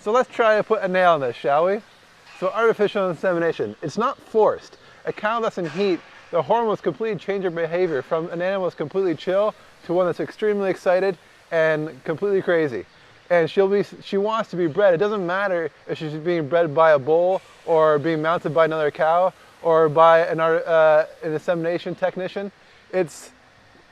So let's try to put a nail in this, shall we? So artificial insemination, it's not forced. A cow that's in heat, the hormones completely change her behavior from an animal that's completely chill to one that's extremely excited and completely crazy. And she wants to be bred. It doesn't matter if she's being bred by a bull or being mounted by another cow or by an insemination technician.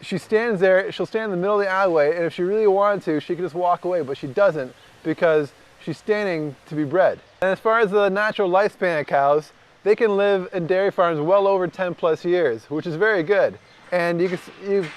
She stands there, she'll stand in the middle of the alleyway, and if she really wanted to, she could just walk away, but she doesn't because she's standing to be bred. And as far as the natural lifespan of cows, they can live in dairy farms well over 10 plus years, which is very good. And you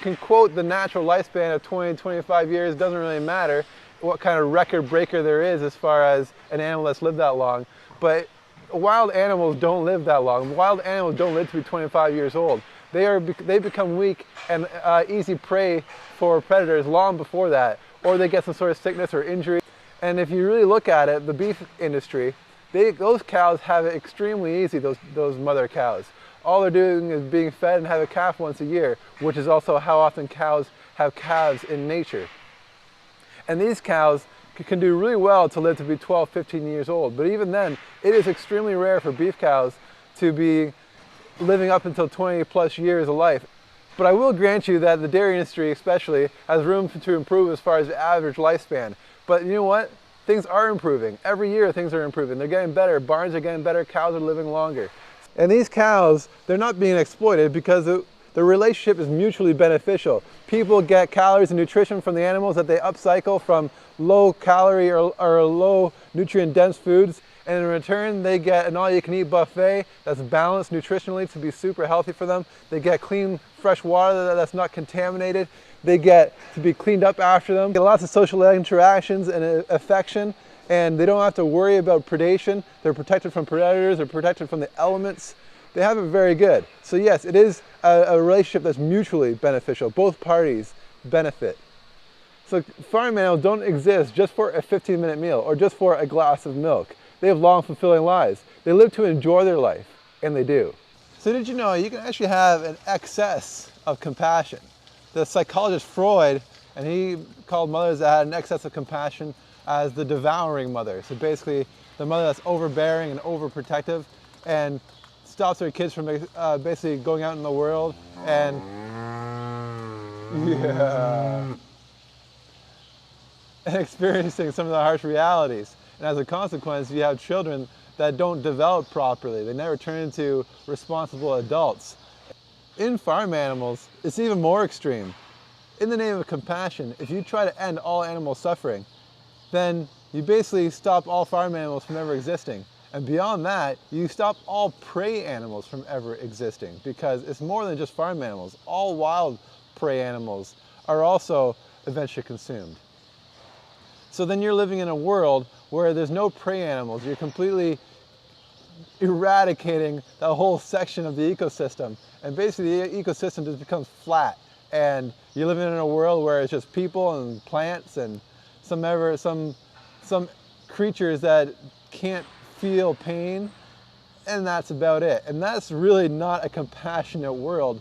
can quote the natural lifespan of 20, 25 years, doesn't really matter what kind of record breaker there is as far as an animal that's lived that long. But wild animals don't live that long. Wild animals don't live to be 25 years old. They become weak and easy prey for predators long before that, or they get some sort of sickness or injury. And if you really look at it, the beef industry, those cows have it extremely easy, those mother cows. All they're doing is being fed and have a calf once a year, which is also how often cows have calves in nature. And these cows can do really well to live to be 12, 15 years old. But even then, it is extremely rare for beef cows to be living up until 20 plus years of life. But I will grant you that the dairy industry especially has room to improve as far as the average lifespan. But you know what? Things are improving. Every year things are improving. They're getting better. Barns are getting better. Cows are living longer. And these cows, they're not being exploited because the relationship is mutually beneficial. People get calories and nutrition from the animals that they upcycle from low calorie or low nutrient dense foods. And in return, they get an all-you-can-eat buffet that's balanced nutritionally to be super healthy for them. They get clean, fresh water that's not contaminated. They get to be cleaned up after them. They get lots of social interactions and affection, and they don't have to worry about predation. They're protected from predators, they're protected from the elements. They have it very good. So yes, it is a relationship that's mutually beneficial. Both parties benefit. So farm animals don't exist just for a 15-minute meal or just for a glass of milk. They have long, fulfilling lives. They live to enjoy their life, and they do. So did you know you can actually have an excess of compassion? The psychologist Freud, and he called mothers that had an excess of compassion as the devouring mother. So basically, the mother that's overbearing and overprotective and stops her kids from basically going out in the world and and experiencing some of the harsh realities. And as a consequence, you have children that don't develop properly. They never turn into responsible adults. In farm animals, it's even more extreme. In the name of compassion, if you try to end all animal suffering, then you basically stop all farm animals from ever existing. And beyond that, you stop all prey animals from ever existing, because it's more than just farm animals. All wild prey animals are also eventually consumed. So then you're living in a world where there's no prey animals. You're completely eradicating that whole section of the ecosystem. And basically the ecosystem just becomes flat. And you're living in a world where it's just people and plants and some creatures that can't feel pain. And that's about it. And that's really not a compassionate world.